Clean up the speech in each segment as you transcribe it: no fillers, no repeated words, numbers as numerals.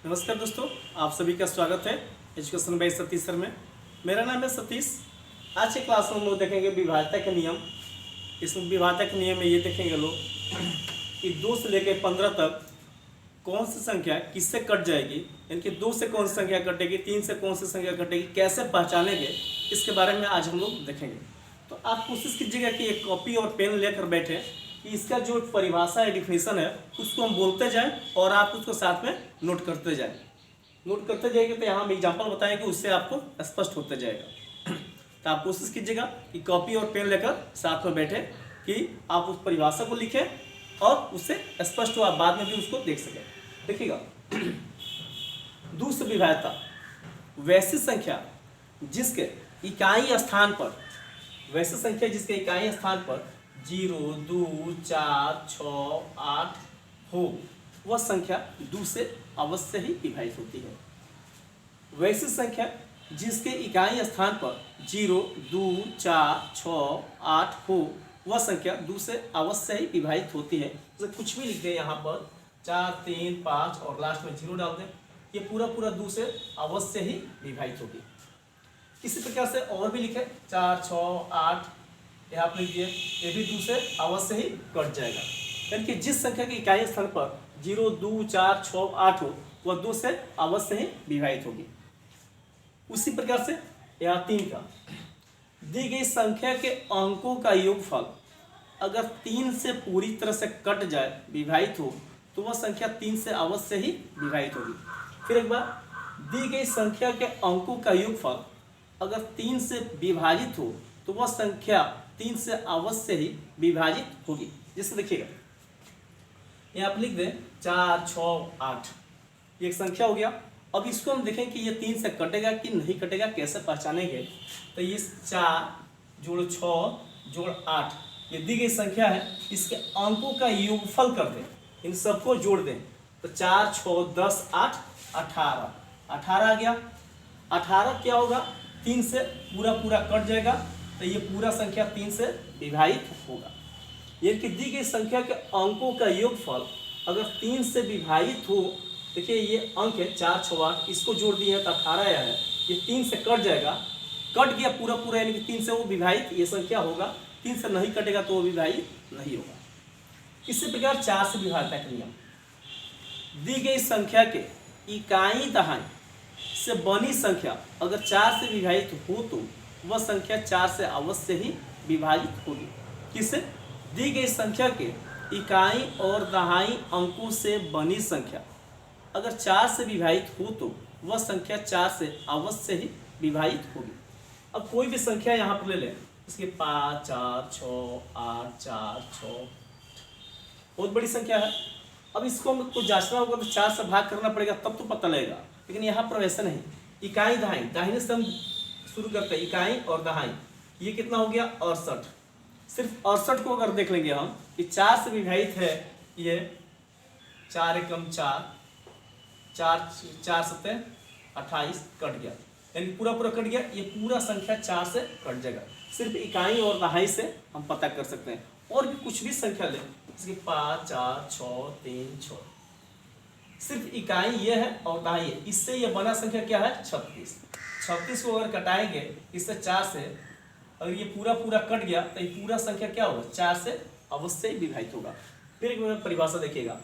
नमस्कार दोस्तों, आप सभी का स्वागत है एजुकेशन बाय सतीश सर में। मेरा नाम है सतीश। आज के क्लास में हम लोग देखेंगे विभाज्यता के नियम। इस विभाज्यता के नियम में ये देखेंगे लोग कि 2 से लेकर 15 तक कौन सी संख्या किससे कट जाएगी, यानी कि 2 से कौन सी संख्या कटेगी, 3 से कौन सी संख्या कटेगी, कैसे पहचानेंगे, इसके बारे में आज हम लोग देखेंगे। तो आप कोशिश कीजिएगा कि एक कॉपी और पेन लेकर बैठे कि इसका जो परिभाषा है, डिफिनीशन है, उसको हम बोलते जाएं और आप उसको साथ में नोट करते जाएं। नोट करते जाएंगे तो यहाँ हम एग्जाम्पल बताएंगे, उससे आपको स्पष्ट होता जाएगा। तो आप कोशिश कीजिएगा कि कॉपी और पेन लेकर साथ में बैठे कि आप उस परिभाषा को लिखें और उससे स्पष्ट हो, आप बाद में भी उसको देख सकें। देखिएगा, दूसरी विभाज्यता वैसी संख्या जिसके इकाई स्थान पर, वैसी संख्या जिसके इकाई स्थान पर 0, 2, 4, 6, 8 हो, वह संख्या 2 से अवश्य ही विभाजित होती है। वैसी संख्या जिसके इकाई स्थान पर 0, 2, 4, 6, 8 हो, वह संख्या 2 से अवश्य ही विभाजित होती है। तो कुछ भी लिख दें यहाँ पर, 4, 3, 5 और लास्ट में 0 डाल दें, ये पूरा 2 से अवश्य ही विभाजित होगी। इसी प्रकार से और भी लिखें, 4, 6, 8 यहाँ पर लिखिए, ये भी 2 से अवश्य ही कट जाएगा। यानी कि जिस संख्या की इकाई स्थान पर 0, 2, 4, 6, 8 हो, वह 2 से अवश्य ही विभाजित होगी। उसी प्रकार से यहाँ 3 का, दी गई संख्या के अंकों का योगफल अगर 3 से पूरी तरह से कट जाए, विभाजित हो, तो वह संख्या 3 से अवश्य ही विभाजित होगी। फिर एक बार, दी गई संख्या के अंकों का योगफल अगर 3 से विभाजित हो, तो वह संख्या 3 से अवश्य ही विभाजित होगी। जैसे देखिएगा, यहाँ आप लिख दें 4, 6, 8, ये एक संख्या हो गया। अब इसको हम देखें कि ये 3 से कटेगा कि नहीं कटेगा, कैसे पहचानेंगे। तो ये 4 जोड़ 6 जोड़ 8 ये दी गई संख्या है, इसके अंकों का योगफल कर दें, इन सबको जोड़ दें। तो 4, 6, 10, 8, 18, 18 आ गया। 18 क्या होगा, 3 से पूरा कट जाएगा, तो ये पूरा संख्या 3 से विभाजित होगा। ये कि दी गई संख्या के अंकों का योगफल अगर 3 से विभाजित हो, देखिए ये अंक है 4, 6, 8, इसको जोड़ दिए तो 18 आया है, ये 3 से कट जाएगा, कट गया पूरा, यानी कि 3 से वो विभाजित ये संख्या होगा। 3 से नहीं कटेगा तो वो विभाजित नहीं होगा। इसी प्रकार 4 से विभाज्यता का नियम, दी गई संख्या के इकाई दहाई से बनी संख्या अगर 4 से विभाजित हो, तो वह संख्या 4 से अवश्य ही विभाजित होगी। किससे? दी गई संख्या के इकाई और दहाई अंकों से बनी संख्या अगर 4 से विभाजित हो, तो वह संख्या 4 से अवश्य ही विभाजित होगी। अब कोई भी संख्या यहाँ पर ले लें, इसके 5, 4, 6, 8, 4, 6, बहुत बड़ी संख्या है। अब इसको हमको जांचना होगा तो 4 से भाग करना पड़ेगा, तब तो पता लगेगा। लेकिन यहाँ पर वैसा नहीं, इकाई दहाई, दाहिने से हम शुरू करते हैं, इकाई और दहाई, ये कितना हो गया 68। सिर्फ 68 को अगर देख लेंगे हम कि 4 से विभाजित है, ये 4 एकम 4, 4 सत्ते 28 कट गया, यानी पूरा कट गया। ये पूरा संख्या 4 से कट जाएगा। सिर्फ इकाई और दहाई से हम पता कर सकते हैं। और भी कुछ भी संख्या लें, इसकी 5, 4, 6, 3, 6, सिर्फ इकाई ये है और दहाई है, इससे ये बना संख्या क्या है 36। 36 को अगर कटाएंगे इससे 4 से, अगर ये पूरा कट गया तो ये पूरा संख्या क्या होगा 4 से अवश्य विभाजित होगा। फिर एक परिभाषा देखिएगा,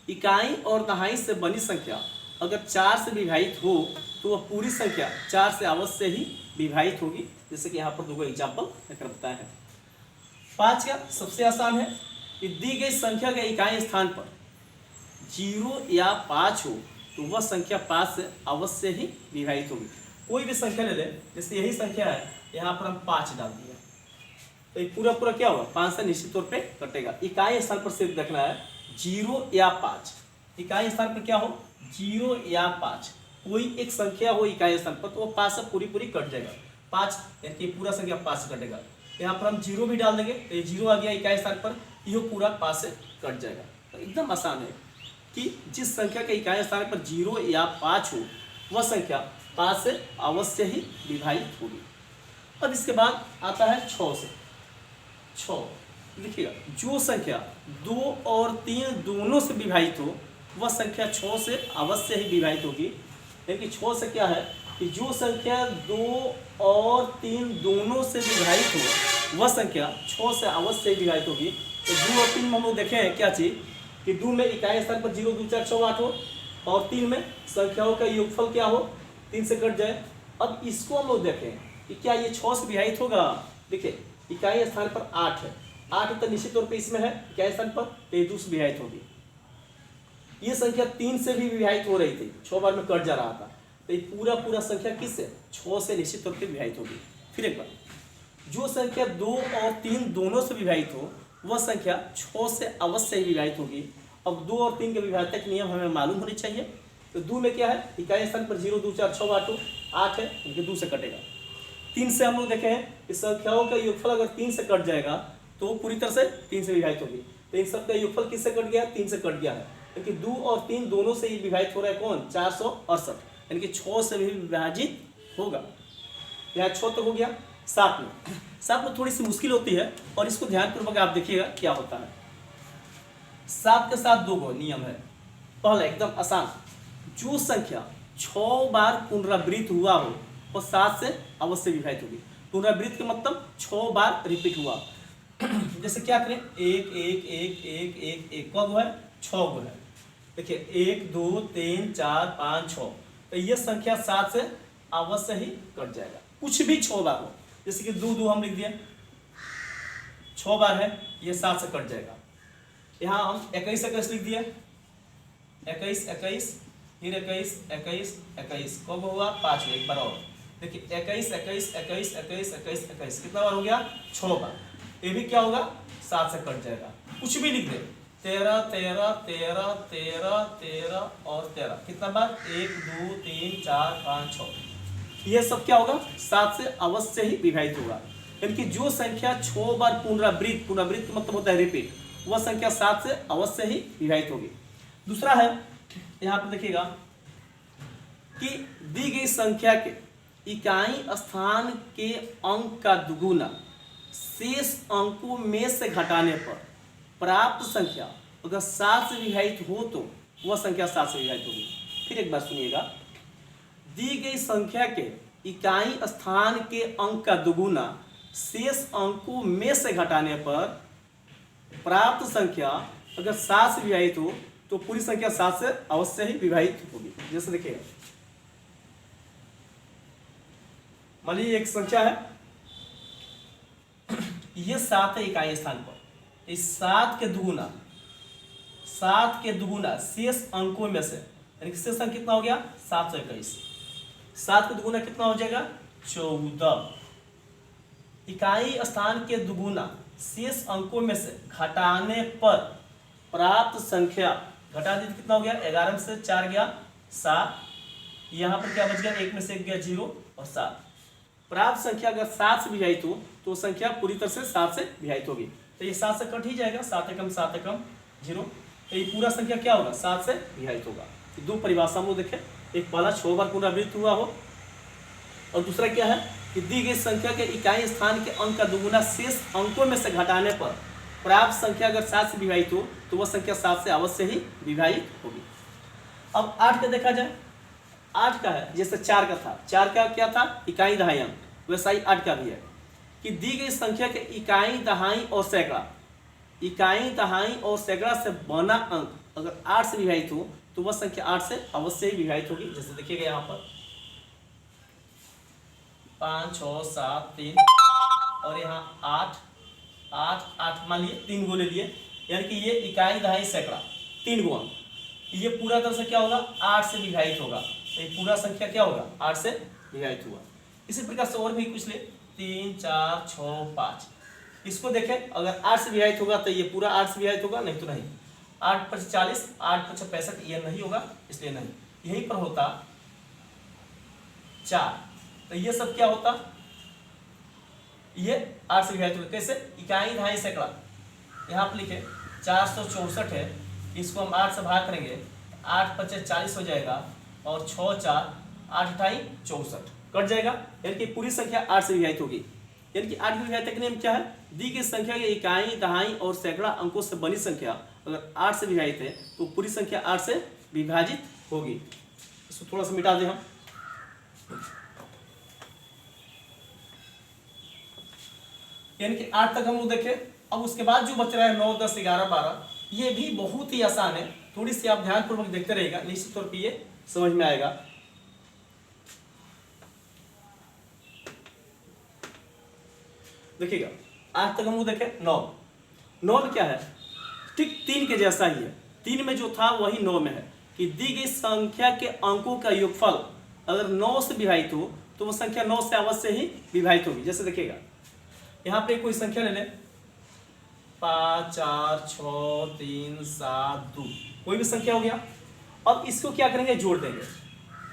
इकाई और दहाई से बनी संख्या अगर 4 से विभाजित हो, तो वह पूरी संख्या 4 से अवश्य ही विभाजित होगी। जैसे कि यहाँ पर 2 एग्जाम्पल लेकर बताए हैं। 5 का सबसे आसान है कि दी गई संख्या के इकाई स्थान पर 0 या 5 हो, तो वह संख्या 5 से अवश्य ही विभाजित होगी। कोई भी संख्या ले लें, जैसे यही संख्या है, यहाँ पर हम 5 डाल दिए, तो ये पूरा क्या होगा 5 से निश्चित तौर पे कटेगा। इकाई स्थान पर सिर्फ देखना है 0 या 5, इकाई स्थान पर क्या हो 0 या 5, कोई एक संख्या हो इकाई स्थान पर, तो वो 5 से पूरी कट जाएगा। 5 यानी कि पूरा संख्या 5 से कटेगा। यहाँ पर हम 0 भी डाल देंगे, तो ये 0 आ गया इकाई स्थान पर, यह पूरा 5 से कट जाएगा। तो एकदम आसान है कि जिस संख्या के इकाई स्थान पर 0 या 5 हो, वह संख्या 5 से अवश्य ही विभाजित होगी। अब इसके बाद आता है 6 से। 6 लिखिएगा, जो संख्या 2 और 3 दोनों से विभाजित हो वह संख्या 6 से अवश्य ही विभाजित होगी। यानी कि 6 से क्या है कि जो संख्या 2 और 3 दोनों से विभाजित हो वह संख्या 6 से अवश्य ही विभाजित होगी। तो 2 और 3 में हम लोग देखें क्या चीज़ कि 2 में इकाई स्थान पर 0 2 4 6 8 हो और 3 में संख्याओं का योगफल क्या हो 3 से कट जाए। अब इसको हम लोग देखें कि क्या ये 6 से विभाजित होगा। देखिए इकाई स्थान पर 8 है, 8 तो निश्चित तौर पे इसमें है इकाई स्थान पर, तो ये 2 से विभाजित होगी। ये संख्या 3 से भी विभाजित हो रही थी, 6 बार में कट जा रहा था, तो ये पूरा संख्या किससे 6 से निश्चित तौर पे विभाजित होगी। फिर एक बार, जो संख्या 2 और 3 दोनों से विभाजित हो वह संख्या 6 से अवश्य ही विभाजित होगी। अब 2 और 3 के विभाजक नियम हमें मालूम होने चाहिए। तो 2 में क्या है इकाई स्थान पर 0 2 4 6 8 है, इनके 2 से कटेगा। 3 से हम लोग देखे हैं इस संख्याओं का योगफल अगर 3 से कट जाएगा तो पूरी तरह से 3 से विभाजित होगी। तो इन सब का योगफल किससे कट गया 3 से कट गया है, क्योंकि 2 और 3 दोनों से ही विभाजित हो रहा है कौन 468, यानी कि 6 से भी विभाजित होगा। यहाँ 6 तक हो गया। 7 में थोड़ी सी मुश्किल होती है और इसको ध्यानपूर्वक आप देखिएगा क्या होता है। 7 के साथ 2 नियम है। पहला एकदम आसान, जो संख्या 6 बार पुनरावृत्त हुआ हो और 7 से अवश्य विभाजित होगी। पुनरावृत्त का मतलब 6 बार रिपीट हुआ। जैसे क्या करें 1 1 1 1 1 1 कब है 6 गो है। देखिए 1 2 3 4 5 6, तो ये संख्या 7 से अवश्य ही कट जाएगा। कुछ भी 6 बार हो, जैसे कि 2 2 हम लिख दिए 6 बार है, ये 7 से कट जाएगा। यहाँ हम 21 21 लिख दिए 21 21 फिर 21 21 21 कब हुआ 5 एक बार और। देखिए 21 21 21 21 21 21 कितना बार हो गया 6 बार। ये भी क्या होगा 7 से कट जाएगा। कुछ भी लिख दे 13 13 13 13 13 और 13 कितना बार 1 2 3 4 5 6, ये सब क्या होगा 7 से अवश्य ही विभाजित होगा। यानी कि जो संख्या 6 बार पुनरावृत्त मतलब होता है रिपीट, वह संख्या 7 से अवश्य ही विभाजित होगी। दूसरा है यहाँ पर देखिएगा कि दी गई संख्या के इकाई स्थान के अंक का दुगुना शेष अंकों में से घटाने पर प्राप्त संख्या अगर 7 से विभाजित हो तो वह संख्या 7 से विभाजित होगी। फिर एक बार सुनिएगा, दी गई संख्या के इकाई स्थान के अंक का दुगुना शेष अंकों में से घटाने पर प्राप्त संख्या अगर 7 से विभाजित हो तो पूरी संख्या 7 से अवश्य ही विभाजित होगी। जैसे देखिए मान लीजिए एक संख्या है, ये 7 है इकाई स्थान पर, इस 7 के दुगुना शेष अंकों में से, यानी कि शेष अंक कितना हो गया 721, 7 का दुगुना कितना हो जाएगा 14। इकाई स्थान के दुगुना शेष अंकों में से घटाने पर प्राप्त संख्या, घटा दी तो कितना हो गया 11 में से 4 गया 7, यहाँ पर क्या बच गया 1 में से 1 गया 0 और 7। प्राप्त संख्या अगर 7 से विभाजित हो तो संख्या पूरी तरह से 7 से विभाजित होगी। तो ये 7 से कट ही जाएगा, 7 एकम 0, तो ये पूरा संख्या क्या होगा 7 से विभाजित होगा। तो 2 परिभाषा हम लोग देखें, एक पहला 6 बार पुनरावृत्त हुआ हो और दूसरा क्या है कि दी गई संख्या के इकाई स्थान के अंक का दुगुना शेष अंकों में से घटाने पर प्राप्त संख्या अगर 7 से विभाजित हो तो वह संख्या 7 से अवश्य ही विभाजित होगी। अब 8 का देखा जाए, 8 का है जैसे 4 का था, 4 का क्या था इकाई दहाई अंक, वैसा ही 8 का भी है कि दी गई संख्या के इकाई दहाई और सैकड़ा से बना अंक अगर 8 से विभाजित हो तो वह संख्या 8 से अवश्य ही विभाजित होगी। जैसे देखिएगा यहाँ पर 5 6 7 3 और यहाँ 8 मान लिए 3 गो ले लिए, यानी कि ये इकाई दहाई सैकड़ा 3 गो अंक, ये पूरा तरह से क्या होगा 8 से विभाजित होगा। तो ये पूरा संख्या क्या होगा 8 से विभाजित हुआ। इसी प्रकार से और भी कुछ ले 3 4 6 5, इसको देखें अगर 8 से विभाजित होगा तो ये पूरा 8 से विभाजित होगा, नहीं तो नहीं। 8 × 40 8 × 65 ये नहीं होगा, इसलिए नहीं। यहीं पर होता 4, तो ये सब क्या होता ये 8 से विभाजित होगा। कैसे इकाई दहाई सैकड़ा, यहाँ पर लिखे 464 है, इसको हम 8 से भाग करेंगे 8 × 25 40 हो जाएगा और 6 4 8 28 64 कट जाएगा, यानी कि पूरी संख्या 8 से विभाजित होगी। यानी कि 8 के विभाजक का नियम क्या है, दी गई संख्या के इकाई दहाई और सैकड़ा अंकों से बनी संख्या अगर 8 से विभाजित है तो पूरी संख्या 8 से विभाजित होगी। इसको थोड़ा सा मिटा दें हम। यानी कि 8 तक हम लोग देखे। अब उसके बाद जो बच रहा है 9, 10, 11, 12, ये भी बहुत ही आसान है। थोड़ी सी आप ध्यानपूर्वक देखते रहेगा, निश्चित तौर पे ये समझ में आएगा। देखिएगा 8 तक हम लोग देखे। 9 में क्या है, ठीक 3 के जैसा ही है। 3 में जो था वही 9 में है कि दी गई संख्या के अंकों का योगफल अगर 9 से विभाजित हो तो वो संख्या 9 से अवश्य ही विभाजित होगी। जैसे देखिएगा यहाँ पे कोई संख्या ले लें, 5, 4, 6, 3, 7, 2, कोई भी संख्या हो गया। अब इसको क्या करेंगे, जोड़ देंगे।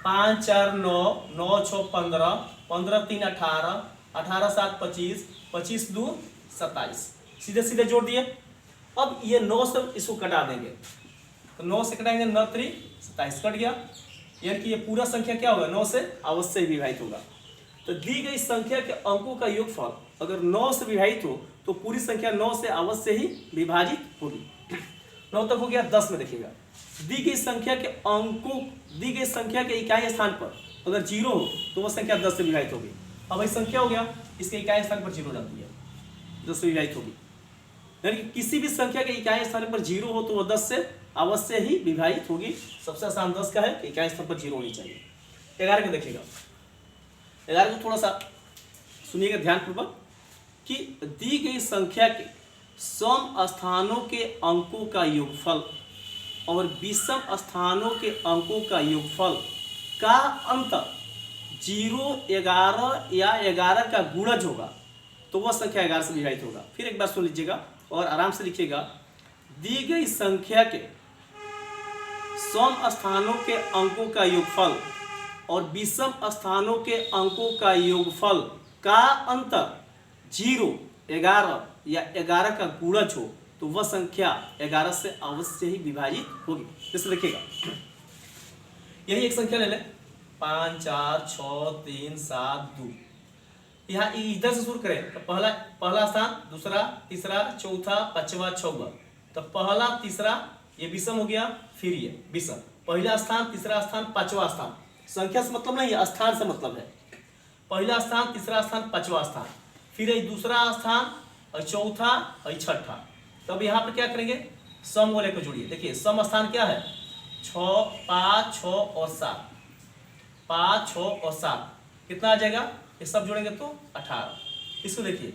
5, 4, 9, 9, 6, 15, 15, 3, 18, 18, 7, 25, 25, 2, 27, सीधे सीधे जोड़ दिए। अब ये 9 से इसको कटा देंगे, तो 9 से कटाएंगे, 9 3 27 कट गया। यानी कि ये पूरा संख्या क्या होगा, 9 से अवश्य विभाजित होगा। तो दी गई संख्या के अंकों का योगफल अगर 9 से विभाजित हो तो पूरी संख्या 9 से अवश्य ही विभाजित होगी। 9 तक हो गया। 10 में देखिएगा, दी गई संख्या के अंकों, दी गई संख्या के इकाई स्थान पर अगर 0 हो तो वह संख्या 10 से विभाजित होगी। अब वही संख्या हो गया, इसके इकाई स्थान पर 0 डाल दिया, 10 से विभाजित होगी। यानी कि किसी भी संख्या के इकाई स्थान पर 0 हो तो वह 10 से अवश्य ही विभाजित होगी। सबसे आसान 10 का है कि इकाई स्थान पर 0 होनी चाहिए। 11 का देखिएगा, 11 को थोड़ा सा सुनिएगा ध्यानपूर्वक कि दी गई संख्या के सम स्थानों के अंकों का योगफल और विषम स्थानों के अंकों का योगफल का अंतर 0, 11 या 11 का गुणज होगा तो वह संख्या 11 से विभाजित होगा। फिर एक बार सुन लीजिएगा और आराम से लिखिएगा, दी गई संख्या के सम स्थानों के अंकों का योगफल और विषम स्थानों के अंकों का योगफल का अंतर 0, 11 या 11 का गुणज हो तो वह संख्या 11 से अवश्य ही विभाजित होगी। जैसे देखिएगा, यही एक संख्या ले लें, 5, 4, 6, 3, 7, 2। यहाँ इधर से शुरू करें तो पहला स्थान, दूसरा, तीसरा, चौथा, पांचवा, छठवां। तो पहला, तीसरा ये विषम हो गया, फिर ये विषम, पहला स्थान, तीसरा स्थान, पांचवा स्थान। संख्या से मतलब नहीं है, स्थान से मतलब है। पहला स्थान, तीसरा स्थान, पांचवा स्थान, फिर ये दूसरा स्थान और चौथा और छठा। तब यहाँ पे क्या करेंगे, सम वाले को जोड़िए। देखिए सम स्थान क्या है, 6, 5, 6 और 7, 5, 6 और 7 कितना आ जाएगा, ये सब जोड़ेंगे तो 18। इसको देखिए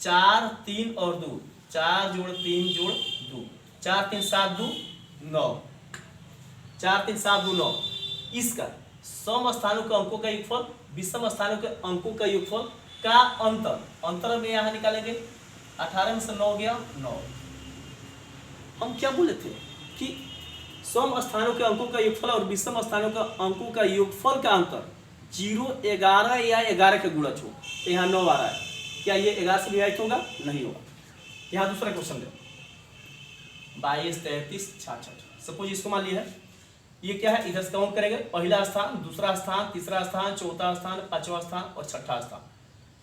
4, 3 और 2, 4 जोड़ 3 जोड़ 2, 4, 3, 7, 2, 9, 4, 3, 7, 2, 9। इसका सम स्थानों के अंकों का योगफल, विषम स्थानों के अंकों का योगफल का अंतर में यहाँ निकालेंगे। 18 में से 9 गया 9। हम क्या बोले थे कि सम स्थानों के अंकों का योगफल और विषम स्थानों के अंकों का योगफल का अंतर 0, 11 या 11 के गुणज हो। तो यहाँ 9 आ रहा है, क्या ये 11 से विभाजित होगा, नहीं होगा। यहाँ दूसरा क्वेश्चन दे, 22, 33, 66। सपोज इसको मान लिया है, ये क्या है, इधर से काउंट करेंगे, पहला स्थान, दूसरा स्थान, तीसरा स्थान, चौथा स्थान, पांचवा स्थान और छठा स्थान।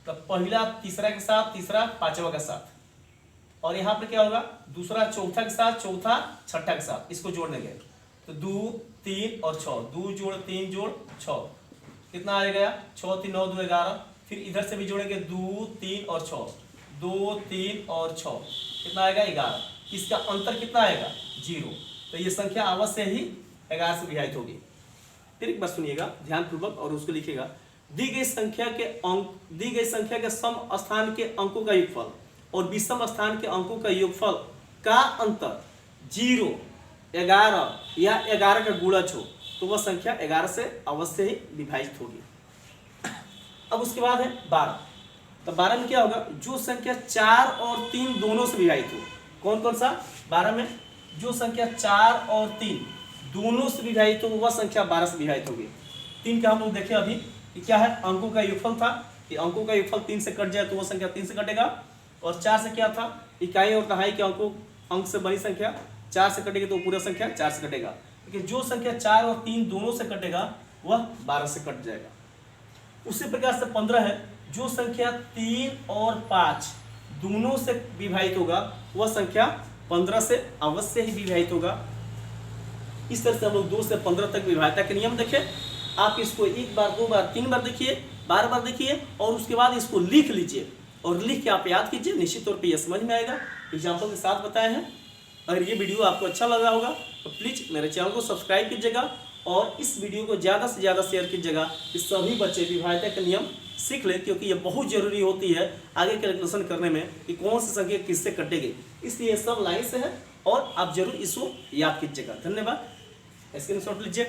तो पहला तीसरा के साथ, तीसरा पांचवा के साथ, और यहाँ पे क्या होगा, दूसरा चौथा के साथ, चौथा छठा के साथ, इसको जोड़ देंगे तो 2, 3 और 6, 2 जोड़ 3 जोड़ 6 कितना आ गया, 6, 3, 9, 2, 11। फिर इधर से भी जोड़ेंगे 2, 3 और 6, 2, 3 और 6 कितना आएगा, 11। इसका अंतर कितना आएगा, 0। तो ये संख्या अवश्य ही 11 से विभाजित होगी। फिर एक बार सुनिएगा ध्यानपूर्वक और उसको लिखिएगा, दी गई संख्या के सम स्थान के अंकों का योगफल और विषम स्थान के अंकों का योगफल का अंतर 0, 11 या 11 का गुणज हो तो वह संख्या 11 से अवश्य ही विभाजित होगी। अब उसके बाद है 12। तो 12 में क्या होगा, जो संख्या 4 और 3 दोनों से विभाजित हो। कौन कौन सा, 12 में जो संख्या 4 और 3 दोनों से विभाजित हो वह संख्या 12 से विभाजित होगी। 3 का हम लोग देखें अभी कि क्या है, अंकों का योगफल था कि अंकों का योगफल 3 से कट जाए तो वह संख्या 3 से कटेगा। और 4 से क्या था, इकाई और दहाई के अंक से बड़ी संख्या 4 से कटेगी तो पूरा संख्या 4 से कटेगा। क्योंकि जो संख्या 4 और 3 दोनों से कटेगा वह 12 से कट जाएगा। उसी प्रकार से 15 है, जो संख्या 3 और 5 दोनों से विभाजित होगा वह संख्या 15 से अवश्य ही विभाजित होगा। इस तरह से हम लोग 2 से 15 तक विभाज्यता के नियम देखें। आप इसको 1 बार 2 बार 3 बार देखिए, बार बार देखिए और उसके बाद इसको लिख लीजिए और लिख के आप याद कीजिए, निश्चित तौर पे ये समझ में आएगा। एग्जाम्पल के साथ बताए हैं। अगर ये वीडियो आपको अच्छा लगा होगा तो प्लीज़ मेरे चैनल को सब्सक्राइब कीजिएगा और इस वीडियो को ज़्यादा से ज़्यादा शेयर कीजिएगा कि सभी बच्चे विभाज्यता के नियम सीख ले, क्योंकि ये बहुत जरूरी होती है आगे कैलकुलेशन करने में कि कौन सी संख्या किससे कटेगी। इसलिए सब लाइन से है और आप जरूर इसको याद कीजिएगा। धन्यवाद। स्क्रीनशॉट लीजिए।